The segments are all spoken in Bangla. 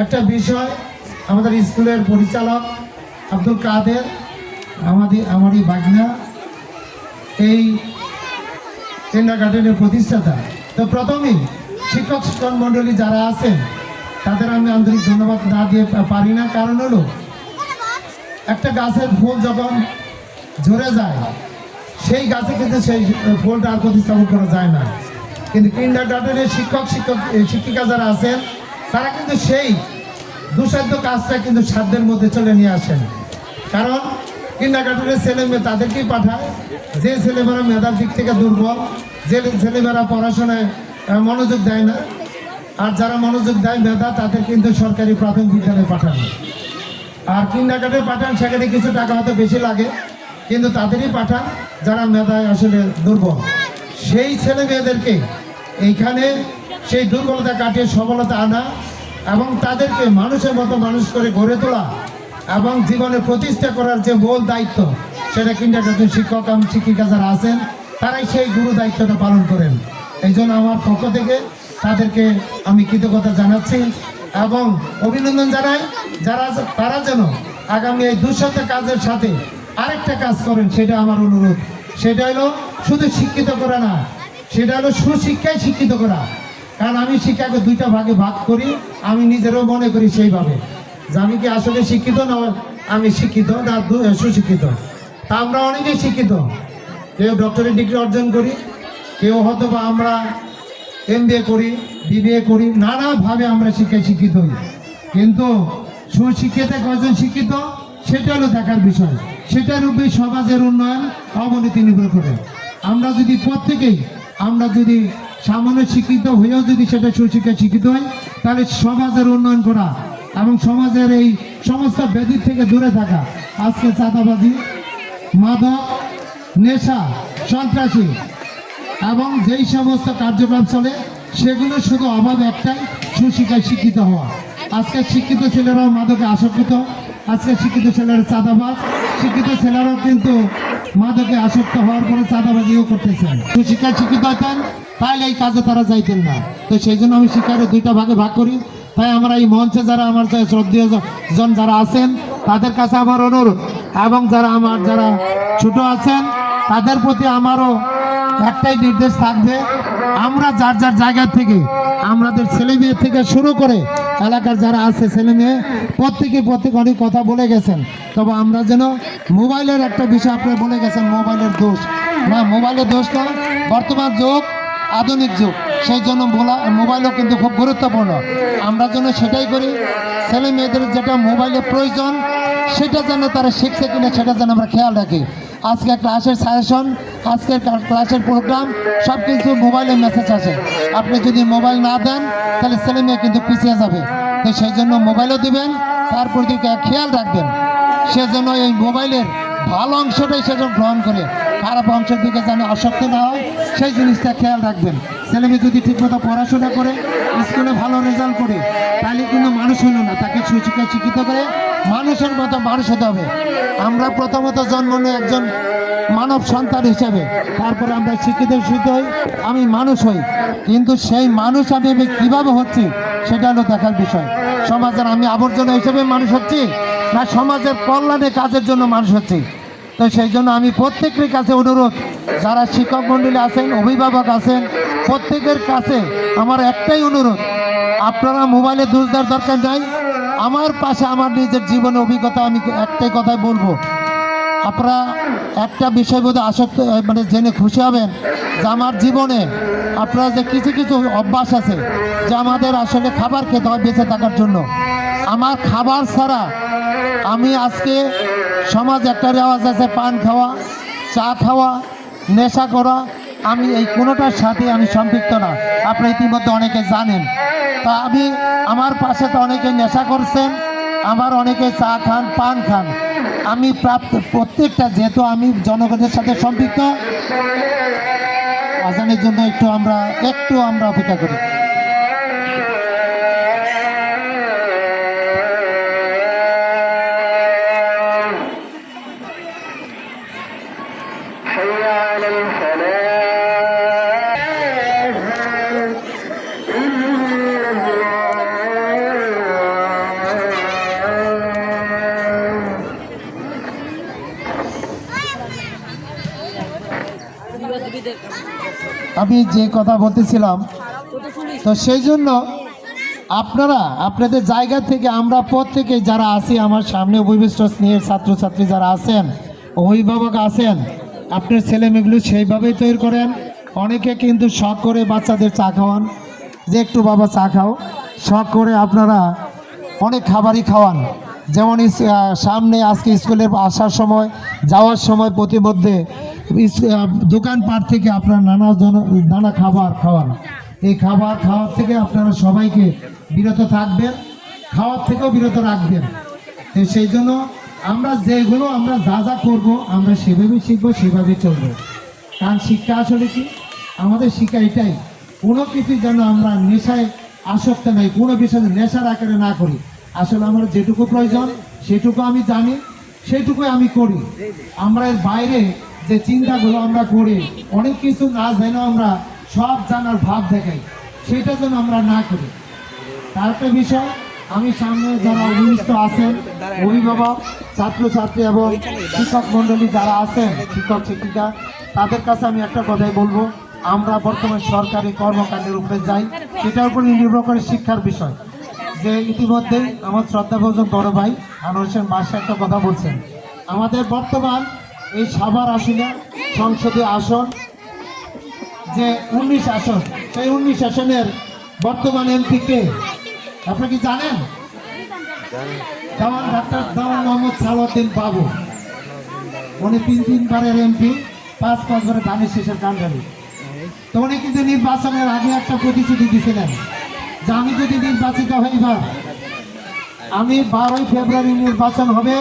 একটা বিষয় আমাদের স্কুলের পরিচালক আব্দুল কাদের আমারই বাগনা এই কিন্ডারগার্টেনের প্রতিষ্ঠাতা। তো প্রথমেই শিক্ষক মণ্ডলী যারা আছেন তাদের আমি আন্তরিক ধন্যবাদ না দিয়ে পারি না। কারণ হলো একটা গাছের ফুল যখন ঝরে যায় সেই গাছে কিন্তু সেই ফুলটা আর প্রতিস্থাপন করা যায় না। কিন্তু কিন্ডারগার্টেনের শিক্ষিকা যারা আছেন তারা কিন্তু সেই দুঃসাধ্য কাজটা কিন্তু সাধ্যের মধ্যে চলে নিয়ে আসেন। কারণ কিন্ডারগার্টেনের ছেলেমেয়ে তাদেরকেই পাঠায় যে ছেলেমেয়েরা মেধার দিক থেকে দুর্বল, যে ছেলেমেয়েরা পড়াশোনায় মনোযোগ দেয় না। আর যারা মনোযোগ দেয় মেধা তাদের কিন্তু সরকারি প্রাথমিক বিদ্যালয়ে পাঠান। আর কিন্ডারগার্টেনে পাঠান সেখানে কিছু টাকা হয়তো বেশি লাগে, কিন্তু তাদেরই পাঠান যারা মেধায় আসলে দুর্বল। সেই ছেলে মেয়েদেরকে এইখানে সেই দুর্বলতা কাটিয়ে সফলতা আনা এবং তাদেরকে মানুষের মতো মানুষ করে গড়ে তোলা এবং জীবনে প্রতিষ্ঠা করার যে মূল দায়িত্ব সেটা কিন্ডারগার্টেন শিক্ষক এবং শিক্ষিকা যারা আছেন তারাই সেই গুরু দায়িত্বটা পালন করেন। এই জন্য আমার পক্ষ থেকে তাদেরকে আমি কৃতজ্ঞতা জানাচ্ছি এবং অভিনন্দন জানাই তারা যেন আগামী এই দুঃসাধ্য কাজের সাথে আরেকটা কাজ করেন। সেটা আমার অনুরোধ। সেটা হলো শুধু শিক্ষিত করা না, সেটা হলো সুশিক্ষায় শিক্ষিত করা। কারণ আমি শিক্ষাকে দুইটা ভাগে ভাগ করি, আমি নিজেরও মনে করি সেইভাবে যে আমি কি আসলে শিক্ষিত না আমি শিক্ষিত না সুশিক্ষিত। তা আমরা অনেকেই শিক্ষিত, কেউ ডক্টরেট ডিগ্রি অর্জন করি, কেউ হয়তো বা আমরা MBA করি, BBA করি, নানাভাবে আমরা শিক্ষায় শিক্ষিত হই। কিন্তু সুশিক্ষিত কয়জন শিক্ষিত সেটা হলো দেখার বিষয়। সেটার উপরে সমাজের উন্নয়ন অবনতি নির্ভর করে। আমরা যদি প্রত্যেকেই আমরা যদি সামান্য শিক্ষিত হয়েও যদি সেটা সুশিক্ষায় শিক্ষিত হয় তাহলে সমাজের উন্নয়ন করা এবং সমাজের এই সমস্ত ব্যাধির থেকে দূরে থাকা, আজকে চাঁদাবাজি, মাদক, নেশা, সন্ত্রাসী এবং যেই সমস্ত কার্যক্রম চলে সেগুলো শুধু অভাব একটাই, সুশিক্ষায় শিক্ষিত হওয়া। আজকে শিক্ষিত ছেলেরাও মাদকে আসক্ত, আজকে শিক্ষিত ছেলেরা চাঁদাবাজ, শিক্ষিত ছেলেরাও কিন্তু মাদকে আসক্ত হওয়ার পরে চাঁদাবাজিও করতেছেন। সুশিক্ষায় শিক্ষিত হতেন তাহলে এই কাজে তারা যাইতেন না। তো সেই জন্য আমি শিক্ষাকে দুইটা ভাগে ভাগ করি। তাই আমরা এই মঞ্চে যারা আমার শ্রদ্ধেয় জন যারা আছেন তাদের কাছে আমার অনুরোধ এবং যারা ছোট আছেন তাদের প্রতি আমারও একটাই নির্দেশ থাকবে, আমরা যার যার জায়গা থেকে আমাদের ছেলে মেয়ে থেকে শুরু করে এলাকার যারা আছে ছেলে মেয়ে প্রত্যেকে অনেক কথা বলে গেছেন। তবে আমরা যেন মোবাইলের একটা বিষয় আপনি বলে গেছেন মোবাইলের দোষ না, মোবাইলের দোষ না, বর্তমান যুগ আধুনিক যুগ, সেই জন্য মোবাইলও কিন্তু খুব গুরুত্বপূর্ণ। আমরা যেন সেটাই করি, ছেলে মেয়েদের যেটা মোবাইলের প্রয়োজন সেটা যেন তারা শিখছে কিনা সেটা যেন আমরা খেয়াল রাখি। আজকে ক্লাসের সাজেশন, আজকের ক্লাসের প্রোগ্রাম সব কিছু মোবাইলের মেসেজ আসে। আপনি যদি মোবাইল না দেন তাহলে ছেলে মেয়ে কিন্তু পিছিয়ে যাবে। তো সেই জন্য মোবাইলও দিবেন, তারপর দিকে খেয়াল রাখবেন সেজন্য এই মোবাইলের ভালো অংশটাই সেজন্য গ্রহণ করে খারাপ অংশের দিকে যেন আসক্ত না হয় সেই জিনিসটা খেয়াল রাখবেন। ছেলেমেয়ে যদি ঠিকমতো পড়াশোনা করে স্কুলে ভালো রেজাল্ট করে তাহলে কিন্তু মানুষ হলো না, তাকে সুশিক্ষায় শিক্ষিত করে মানুষের মতো মানুষ হতে হবে। আমরা প্রথমত জন্ম নিয়ে একজন মানব সন্তান হিসেবে, তারপরে আমরা শিক্ষিত হই, আমি মানুষ হই। কিন্তু সেই মানুষ আমি কীভাবে হচ্ছি সেটা হলো দেখার বিষয়। সমাজের আমি আবর্জনা হিসেবে মানুষ হচ্ছি না সমাজের কল্যাণে কাজের জন্য মানুষ হচ্ছি। তো সেই জন্য আমি প্রত্যেকের কাছে অনুরোধ, যারা শিক্ষক মণ্ডলী আছেন, অভিভাবক আছেন, প্রত্যেকের কাছে আমার একটাই অনুরোধ, আপনারা মোবাইলে দোষ দেওয়ার দরকার নাই। আমার পাশে আমার নিজের জীবনে অভিজ্ঞতা আমি একটাই কথাই বলবো, আপনারা একটা বিষয় বোধহয় আসক্ত জেনে খুশি হবেন যে আমার জীবনে আপনারা যে কিছু কিছু অভ্যাস আছে যে আমাদের আসলে খাবার খেতে হয় বেঁচে থাকার জন্য। আমার খাবার ছাড়া আমি আজকে সমাজ একটা রেওয়াজ আছে পান খাওয়া, চা খাওয়া, নেশা করা, আমি এই কোনোটার সাথে আমি সম্পৃক্ত না। আপনারা ইতিমধ্যে অনেকে জানেন। তা আমার পাশে তো অনেকে নেশা করছেন, আমার অনেকে চা খান, পান খান। আমি প্রত্যেকটা যেহেতু আমি জনগণের সাথে সম্পৃক্ত, আজানের জন্য একটু আমরা অপেক্ষা করি। আমি যে কথা বলতেছিলাম, তো সেই জন্য আপনারা আপনাদের জায়গা থেকে আমরা প্রত্যেকে যারা আছি, আমার সামনে উপবিষ্ট স্নেহের ছাত্রছাত্রী যারা আছেন, অভিভাবক আছেন, আপনার ছেলেমেয়েগুলো সেইভাবেই তৈরি করেন। অনেকে কিন্তু শখ করে বাচ্চাদের চা খাওয়ান, যে একটু বাবা চা খাও, শখ করে আপনারা অনেক খাবারই খাওয়ান। যেমন সামনে আজকে স্কুলে আসার সময় যাওয়ার সময় প্রতিমধ্যে দোকানপাট থেকে আপনারা নানা খাবার খাওয়ান। এই খাবার খাওয়ার থেকে আপনারা সবাইকে বিরত থাকবেন, খাওয়ার থেকেও বিরত রাখবেন। তো সেই জন্য আমরা যেগুলো আমরা যা যা করবো আমরা সেভাবেই শিখবো, সেভাবেই চলবো। কারণ শিক্ষা আসলে কি, আমাদের শিক্ষা এটাই, কোনো কিছু যেন আমরা নেশায় আসক্ত নাই, কোনো বিষয়ে নেশার আকারে না করি। আসলে আমার যেটুকু প্রয়োজন সেটুকু আমি জানি, সেটুকুই আমি করি। আমরা এর বাইরে যে চিন্তাগুলো আমরা করি, অনেক কিছু না জেনে আমরা সব জানার ভাব দেখাই, সেটা যেন আমরা না করি। তার একটা বিষয়, আমি সামনে যারা অভিষ্ট আছেন, অভিভাবক, ছাত্রছাত্রী এবং শিক্ষক মণ্ডলী যারা আছেন, শিক্ষক শিক্ষিকা, তাদের কাছে আমি একটা কথাই বলবো, আমরা বর্তমান সরকারি কর্মকাণ্ডের উপরে যাই, সেটার উপর নির্ভর করে শিক্ষার বিষয়। যে ইতিমধ্যেই আমার শ্রদ্ধাভাজন বড় ভাই আনোয়ার হোসেন বাদশা একটা কথা বলছেন, আমাদের বর্তমান এই সাভার আসনে সংসদীয় আসন যে 19 আসন, সেই 19 আসনের বর্তমান এমপি কে আপনি কি জানেন? দেওয়ান ডাক্তার দেওয়ান মোহাম্মদ সালাউদ্দিন বাবু। উনি 3 বারের এমপি, 5 বারে ধানের শেষের কাণ্ডারি। তো উনি কিন্তু নির্বাচনের আগে একটা প্রতিশ্রুতি দিয়েছিলেন যে আমি যদি নির্বাচিত হইবার, আমি 12ই ফেব্রুয়ারি নির্বাচন হবে,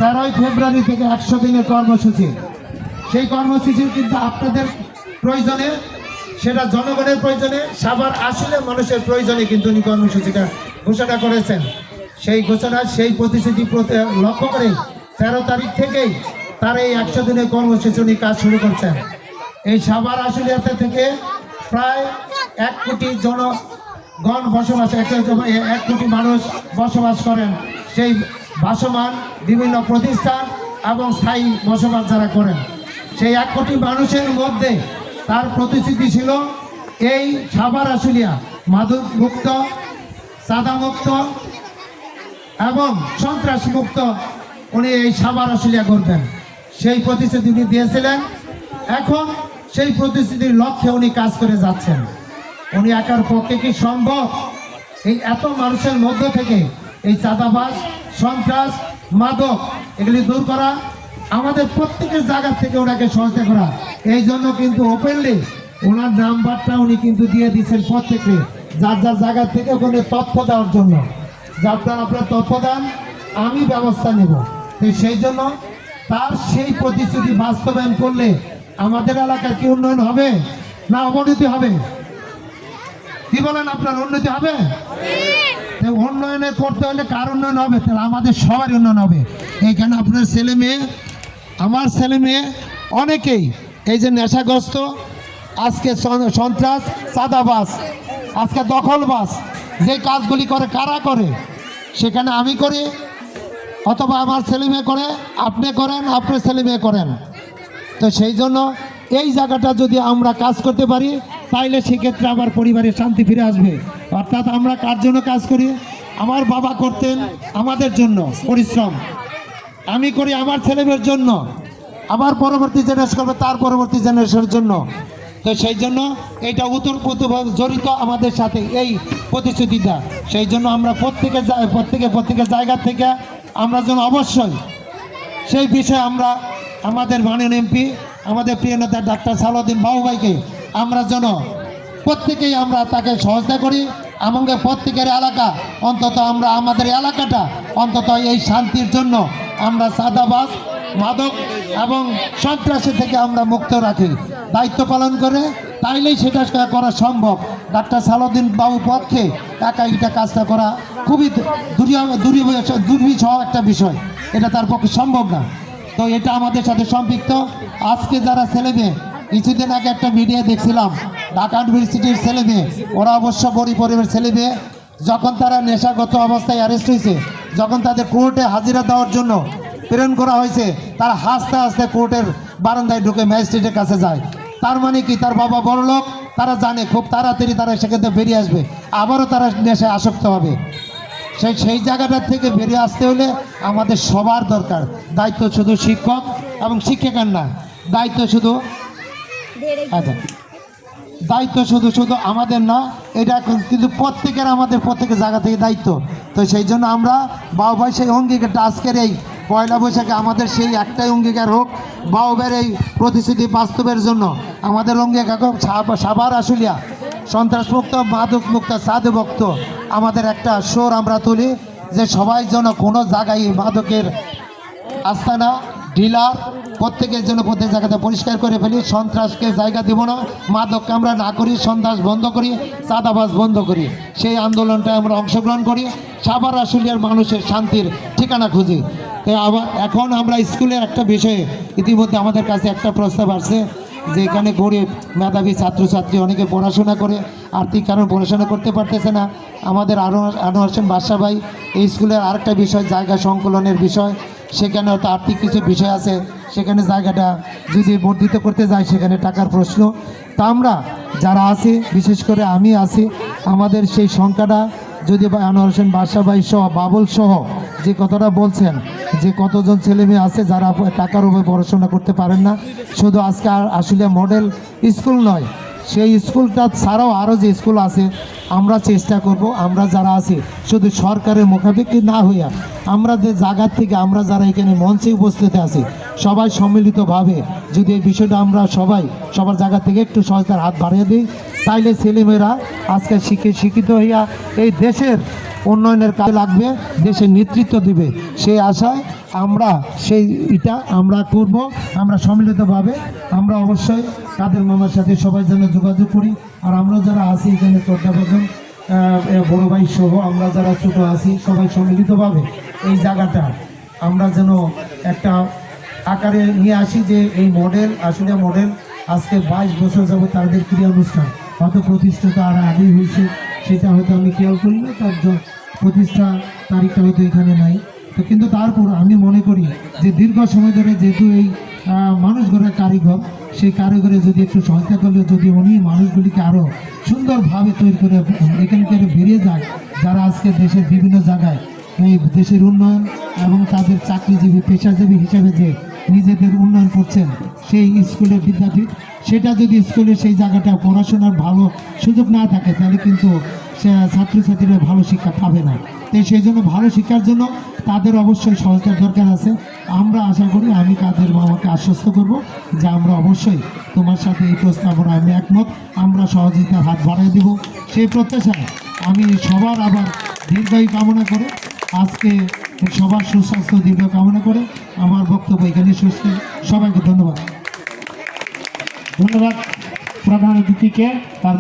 13ই ফেব্রুয়ারি থেকে 100 দিনের কর্মসূচি। সেই কর্মসূচি কিন্তু আপনাদের প্রয়োজনে, সেটা জনগণের প্রয়োজনে, সাভার আসলে মানুষের প্রয়োজনে কিন্তু উনি কর্মসূচিটা ঘোষণা করেছেন। সেই ঘোষণা, সেই প্রতিশ্রুতি লক্ষ্য করে 13 তারিখ থেকেই তার এই 100 দিনের কর্মসূচি উনি কাজ শুরু করছেন। এই সাভার আসলিয়াতে থেকে প্রায় 1 কোটি জনগণ বসবাস, 1 কোটি মানুষ বসবাস করেন। সেই ভাসমান বিভিন্ন প্রতিষ্ঠান এবং স্থায়ী বসবাস যারা করেন, সেই 1 কোটি মানুষের মধ্যে তার প্রতিশ্রুতি ছিল এই সাভার আশুলিয়া মাদক মুক্ত, চাঁদা মুক্ত এবং সন্ত্রাস মুক্ত উনি এই সাভার আশুলিয়া করবেন। সেই প্রতিশ্রুতি উনি দিয়েছিলেন। এখন সেই প্রতিশ্রুতির লক্ষ্যে উনি কাজ করে যাচ্ছেন। উনি একার পক্ষে কি সম্ভব এই এত মানুষের মধ্য থেকে এই চাঁদাবাজ, সন্ত্রাস, মাদক এগুলি দূর করা? আমাদের প্রত্যেকের জায়গা থেকে ওনাকে সহায়তা করা। এই জন্য কিন্তু ওপেনলি ওনার নাম্বারটা উনি কিন্তু দিয়ে দিচ্ছেন প্রত্যেকে, যার যার জায়গা থেকে ওখানে তথ্য দেওয়ার জন্য, যে আপনার তথ্য দেন, আমি ব্যবস্থা নেব। তো সেই জন্য তার সেই প্রতিশ্রুতি বাস্তবায়ন করলে আমাদের এলাকার কি উন্নয়ন হবে না অবনতি হবে? কি বলেন, আপনার উন্নতি হবে? উন্নয়নে করতে হলে কার উন্নয়ন হবে? তাহলে আমাদের সবারই উন্নয়ন হবে। এইখানে আপনার ছেলে মেয়ে, আমার ছেলে মেয়ে অনেকেই এই যে নেশাগ্রস্ত, আজকে সন্ত্রাস, চাঁদাবাজ, আজকে দখলবাজ, যে কাজগুলি করে কারা করে? সেখানে আমি করি, অথবা আমার ছেলে মেয়ে করে, আপনি করেন, আপনার ছেলে মেয়ে করেন। তো সেই জন্য এই জায়গাটা যদি আমরা কাজ করতে পারি, তাইলে সেক্ষেত্রে আমার পরিবারে শান্তি ফিরে আসবে। অর্থাৎ আমরা কার জন্য কাজ করি? আমার বাবা করতেন আমাদের জন্য পরিশ্রম, আমি করি আমার ছেলেমেয়ের জন্য, আমার পরবর্তী জেনারেশন করবে তার পরবর্তী জেনারেশনের জন্য। তো সেই জন্য এটা ওতপ্রোতভাবে জড়িত আমাদের সাথে এই প্রতিশ্রুতিটা। সেই জন্য আমরা প্রত্যেকের জায়গা থেকে আমরা যেন অবশ্যই সেই বিষয়ে আমরা আমাদের মাননীয় এমপি, আমাদের প্রিয় নেতা ডাক্তার সালাউদ্দিন বাবু ভাইকে আমরা যেন প্রত্যেকেই আমরা তাকে সহযোগিতা করি। আমাদের প্রত্যেকের এলাকা, অন্তত আমরা আমাদের এলাকাটা অন্তত এই শান্তির জন্য আমরা চাঁদাবাজ, মাদক এবং সন্ত্রাসী থেকে আমরা মুক্ত রাখি, দায়িত্ব পালন করে, তাইলেই সেটা করা সম্ভব। ডাক্তার সালাউদ্দিন বাবুর পক্ষে একা এটা কাজটা করা খুবই দুর্বিষহ একটা বিষয়, এটা তার পক্ষে সম্ভব না। তো এটা আমাদের সাথে সম্পৃক্ত। আজকে যারা ছেলেমেয়ে, কিছুদিন আগে একটা মিডিয়া দেখছিলাম, ঢাকা ইউনিভার্সিটির ছেলেমেয়ে, ওরা অবশ্য গরিব পরিবারের ছেলেমেয়ে, যখন তারা নেশাগত অবস্থায় অ্যারেস্ট হয়েছে, যখন তাদের কোর্টে হাজিরা দেওয়ার জন্য প্রেরণ করা হয়েছে, তারা হাসতে হাসতে কোর্টের বারান্দায় ঢুকে ম্যাজিস্ট্রেটের কাছে যায়। তার মানে কি তার বাবা বড় লোক, তারা জানে খুব তাড়াতাড়ি তারা সেখান থেকে বেরিয়ে আসবে, আবারও তারা নেশায় আসক্ত হবে। সেই জায়গাটার থেকে বেরিয়ে আসতে হলে আমাদের সবার দরকার। দায়িত্ব শুধু শিক্ষক এবং শিক্ষিকার না, দায়িত্ব শুধু আচ্ছা দায়িত্ব শুধু আমাদের না, এটা কিন্তু আমাদের প্রত্যেকের জায়গা থেকে দায়িত্ব। তো সেই জন্য আমরা বাবা সেই অঙ্গীকারটা আজকের এই পয়লা বৈশাখে আমাদের সেই একটাই অঙ্গীকার হোক, বাউবের এই প্রতিশ্রুতি বাস্তবের জন্য আমাদের অঙ্গীকার হোক সাভার আশুলিয়া সন্ত্রাসমুক্ত মাদকমুক্ত সাধুভক্ত আমাদের একটা সুর আমরা তুলি, যে সবাই যেন কোনো জায়গায় মাদকের আস্তানা ডিলার প্রত্যেকের জন্য প্রত্যেক জায়গাতে পরিষ্কার করে ফেলি। সন্ত্রাসকে জায়গা দেব না, মাদককে আমরা না করি, সন্ত্রাস বন্ধ করি, চাঁদাবাজ বন্ধ করি। সেই আন্দোলনটায় আমরা অংশগ্রহণ করি, সাভার আশুলিয়ার মানুষের শান্তির ঠিকানা খুঁজি। আবার এখন আমরা স্কুলের একটা বিষয়ে ইতিমধ্যে আমাদের কাছে একটা প্রস্তাব আসছে যে এখানে গরিব মেধাবী ছাত্রছাত্রী অনেকে পড়াশোনা করে, আর্থিক কারণ পড়াশোনা করতে পারতেছে না। আমাদের আনোয়ার হোসেন বাদশা ভাই এই স্কুলের আরেকটা বিষয় জায়গা সংকলনের বিষয়, সেখানে হয়তো আর্থিক কিছু বিষয় আছে, সেখানে জায়গাটা যদি বর্ধিত করতে যায় সেখানে টাকার প্রশ্ন। তা আমরা যারা আছি, বিশেষ করে আমি আছি, আমাদের সেই সংখ্যাটা যদি আনোয়ার হোসেন বাদশা ভাই সহ বাবুল সহ যে কথাটা বলছেন যে কতজন ছেলে মেয়ে আছে যারা টাকার উপরে পড়াশোনা করতে পারেন না, শুধু আজকে আসলে মডেল স্কুল নয়, সেই স্কুলটা ছাড়াও আরও যে স্কুল আছে আমরা চেষ্টা করব, আমরা যারা আছি শুধু সরকারের মুখাপেক্ষি না হইয়া আমরা যে জায়গার থেকে আমরা যারা এখানে মঞ্চে উপস্থিত আছি সবাই সম্মিলিতভাবে যদি এই বিষয়টা আমরা সবার জায়গা থেকে একটু সহায়তার হাত বাড়িয়ে দিই, তাইলে ছেলেমেয়েরা আজকে শিক্ষিত হইয়া এই দেশের উন্নয়নের কাজে লাগবে, দেশের নেতৃত্ব দিবে। সেই আশায় আমরা এটা আমরা করব। আমরা সম্মিলিতভাবে আমরা অবশ্যই কাদের মামার সাথে সবাই যেন যোগাযোগ করি। আর আমরা যারা আছি এখানে শ্রদ্ধাভাজন বড় ভাই সহ আমরা যারা ছোটো আছি সবাই সম্মিলিতভাবে এই জায়গাটা আমরা যেন একটা আকারে নিয়ে আসি, যে এই মডেল আসলে মডেল আজকে 22 বছর যাবত তাদের ক্রিয়া অনুষ্ঠান হয়তো প্রতিষ্ঠাতা আর আগেই হয়েছে, সেটা হয়তো আমি খেয়াল করি না, তার প্রতিষ্ঠা তারিখটা হয়তো এখানে নাই। তো কিন্তু তারপর আমি মনে করি যে দীর্ঘ সময় ধরে যেহেতু এই মানুষ গড়ার কারিগর, সেই কারিগরে যদি একটু সহায়তা করলে যদি উনি মানুষগুলিকে আরও সুন্দরভাবে তৈরি করে এখান থেকে বেরিয়ে যায়, যারা আজকে দেশের বিভিন্ন জায়গায় এই দেশের উন্নয়ন এবং তাদের চাকরিজীবী পেশাজীবী হিসেবে যে নিজেদের উন্নয়ন করছেন, সেই স্কুলের বিদ্যাপীঠ সেটা যদি স্কুলে সেই জায়গাটা পড়াশোনার ভালো সুযোগ না থাকে তাহলে কিন্তু সে ছাত্রছাত্রীরা ভালো শিক্ষা পাবে না। তাই সেই জন্য ভালো শিক্ষার জন্য তাদের অবশ্যই সহায়তার দরকার আছে। আমরা আশা করি, আমি কাদের মামাকে আশ্বস্ত করব যে আমরা অবশ্যই তোমার সাথে এই প্রস্তাবনা আমি একমত, আমরা সহযোগিতার হাত বাড়িয়ে দেব। সেই প্রত্যাশায় আমি সবার আবার দীর্ঘায়ু কামনা করে আজকে সবার সুস্বাস্থ্য দীর্ঘ কামনা করে আমার বক্তব্য এখানে শেষ করি। সবাইকে ধন্যবাদ। ধন্যবাদ প্রধান অতিথিকে। তার